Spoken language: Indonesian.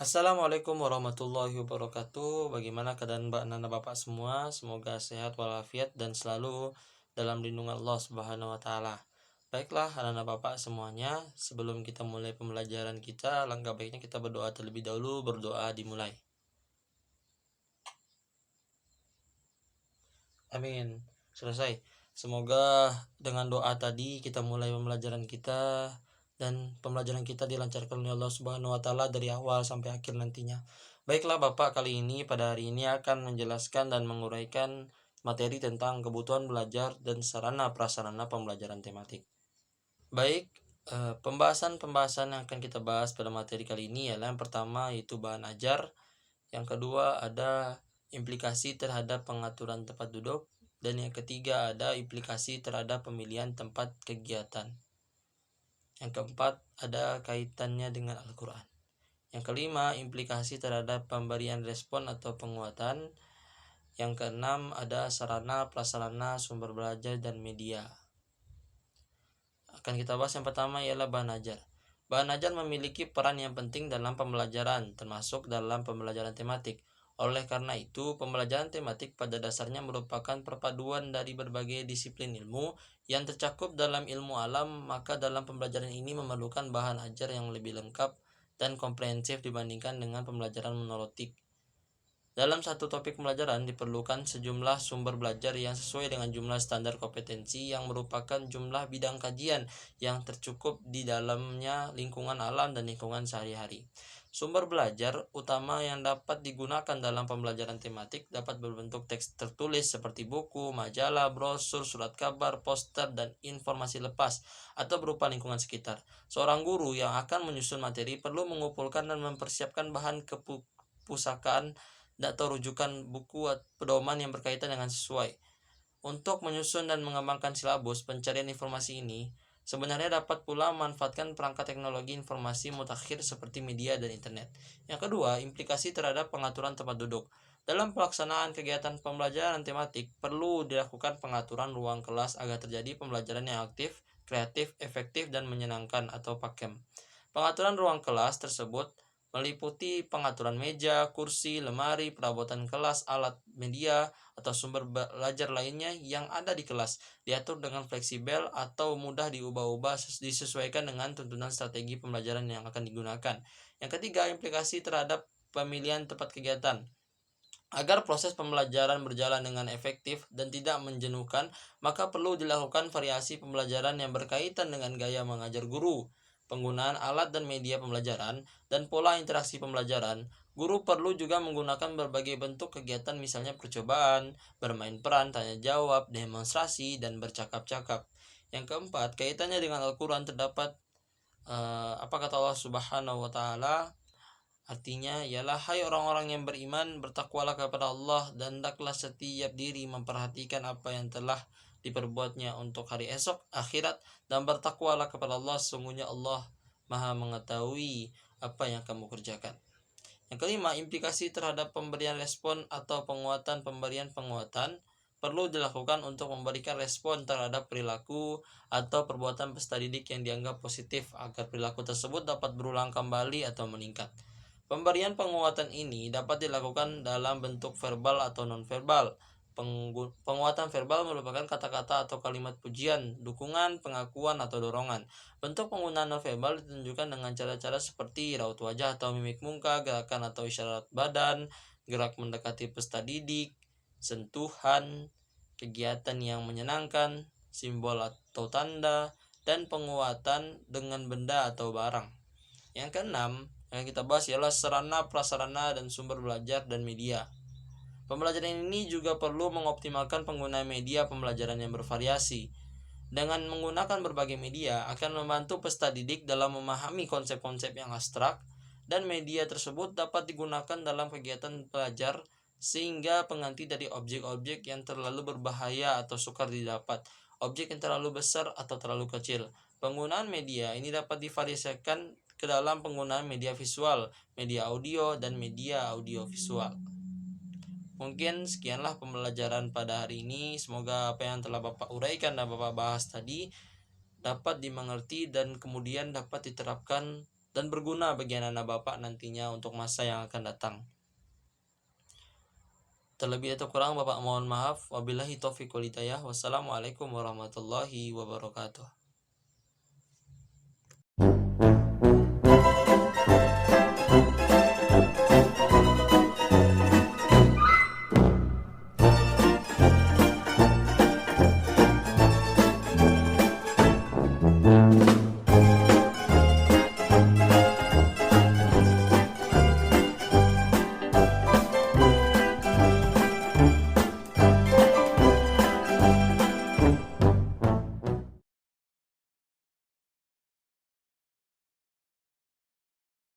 Assalamualaikum warahmatullahi wabarakatuh. Bagaimana keadaan Mbak Nana Bapak semua? Semoga sehat walafiat dan selalu dalam lindungan Allah Subhanahu wa taala. Baiklah, anak-anak Bapak semuanya, sebelum kita mulai pembelajaran kita, langkah baiknya kita berdoa terlebih dahulu. Berdoa dimulai. Amin. Selesai. Semoga dengan doa tadi kita mulai pembelajaran kita dan pembelajaran kita dilancarkan oleh Allah Subhanahu wa taala dari awal sampai akhir nantinya. Baiklah Bapak, kali ini pada hari ini akan menjelaskan dan menguraikan materi tentang kebutuhan belajar dan sarana prasarana pembelajaran tematik. Baik, pembahasan-pembahasan yang akan kita bahas pada materi kali ini ialah yang pertama yaitu bahan ajar, yang kedua ada implikasi terhadap pengaturan tempat duduk, dan yang ketiga ada implikasi terhadap pemilihan tempat kegiatan. Yang keempat ada kaitannya dengan Al-Quran. Yang kelima implikasi terhadap pemberian respon atau penguatan. Yang keenam ada sarana prasarana sumber belajar dan media. Akan kita bahas yang pertama ialah bahan ajar. Bahan ajar memiliki peran yang penting dalam pembelajaran, termasuk dalam pembelajaran tematik. Oleh karena itu, pembelajaran tematik pada dasarnya merupakan perpaduan dari berbagai disiplin ilmu yang tercakup dalam ilmu alam, maka dalam pembelajaran ini memerlukan bahan ajar yang lebih lengkap dan komprehensif dibandingkan dengan pembelajaran monotik. Dalam satu topik pembelajaran diperlukan sejumlah sumber belajar yang sesuai dengan jumlah standar kompetensi yang merupakan jumlah bidang kajian yang tercukup di dalamnya lingkungan alam dan lingkungan sehari-hari. Sumber belajar utama yang dapat digunakan dalam pembelajaran tematik dapat berbentuk teks tertulis seperti buku, majalah, brosur, surat kabar, poster, dan informasi lepas atau berupa lingkungan sekitar. Seorang guru yang akan menyusun materi perlu mengumpulkan dan mempersiapkan bahan kepustakaan atau rujukan buku pedoman yang berkaitan dengan sesuai. Untuk menyusun dan mengembangkan silabus pencarian informasi ini, sebenarnya dapat pula memanfaatkan perangkat teknologi informasi mutakhir seperti media dan internet. Yang kedua, implikasi terhadap pengaturan tempat duduk. Dalam pelaksanaan kegiatan pembelajaran tematik, perlu dilakukan pengaturan ruang kelas agar terjadi pembelajaran yang aktif, kreatif, efektif, dan menyenangkan atau pakem. Pengaturan ruang kelas tersebut meliputi pengaturan meja, kursi, lemari, perabotan kelas, alat media, atau sumber belajar lainnya yang ada di kelas, diatur dengan fleksibel atau mudah diubah-ubah disesuaikan dengan tuntunan strategi pembelajaran yang akan digunakan. Yang ketiga, implikasi terhadap pemilihan tempat kegiatan. Agar proses pembelajaran berjalan dengan efektif dan tidak menjenuhkan, maka perlu dilakukan variasi pembelajaran yang berkaitan dengan gaya mengajar guru, penggunaan alat dan media pembelajaran, dan pola interaksi pembelajaran. Guru perlu juga menggunakan berbagai bentuk kegiatan, misalnya percobaan, bermain peran, tanya jawab, demonstrasi, dan bercakap-cakap. Yang keempat, kaitannya dengan Al-Quran terdapat apa kata Allah Subhanahu wa taala? Artinya ialah, hai orang-orang yang beriman, bertakwalah kepada Allah dan hendaklah setiap diri memperhatikan apa yang telah diperbuatnya untuk hari esok akhirat, dan bertakwalah kepada Allah, sesungguhnya Allah Maha mengetahui apa yang kamu kerjakan. Yang kelima, implikasi terhadap pemberian respon atau penguatan. Pemberian penguatan perlu dilakukan untuk memberikan respon terhadap perilaku atau perbuatan peserta didik yang dianggap positif agar perilaku tersebut dapat berulang kembali atau meningkat. Pemberian penguatan ini dapat dilakukan dalam bentuk verbal atau non-verbal. Penguatan verbal merupakan kata-kata atau kalimat pujian, dukungan, pengakuan, atau dorongan. Bentuk penggunaan non-verbal ditunjukkan dengan cara-cara seperti raut wajah atau mimik muka, gerakan atau isyarat badan, gerak mendekati peserta didik, sentuhan, kegiatan yang menyenangkan, simbol atau tanda, dan penguatan dengan benda atau barang. Yang keenam yang kita bahas ialah sarana prasarana dan sumber belajar dan media. Pembelajaran ini juga perlu mengoptimalkan penggunaan media pembelajaran yang bervariasi. Dengan menggunakan berbagai media akan membantu peserta didik dalam memahami konsep-konsep yang abstrak, dan media tersebut dapat digunakan dalam kegiatan belajar sehingga pengganti dari objek-objek yang terlalu berbahaya atau sukar didapat, objek yang terlalu besar atau terlalu kecil. Penggunaan media ini dapat divariasikan ke dalam penggunaan media visual, media audio, dan media audio visual. Mungkin sekianlah pembelajaran pada hari ini. Semoga apa yang telah Bapak uraikan dan Bapak bahas tadi dapat dimengerti dan kemudian dapat diterapkan dan berguna bagi anak-anak Bapak nantinya untuk masa yang akan datang. Terlebih atau kurang Bapak mohon maaf. Wabillahi taufiq wal hidayah. Wassalamualaikum warahmatullahi wabarakatuh.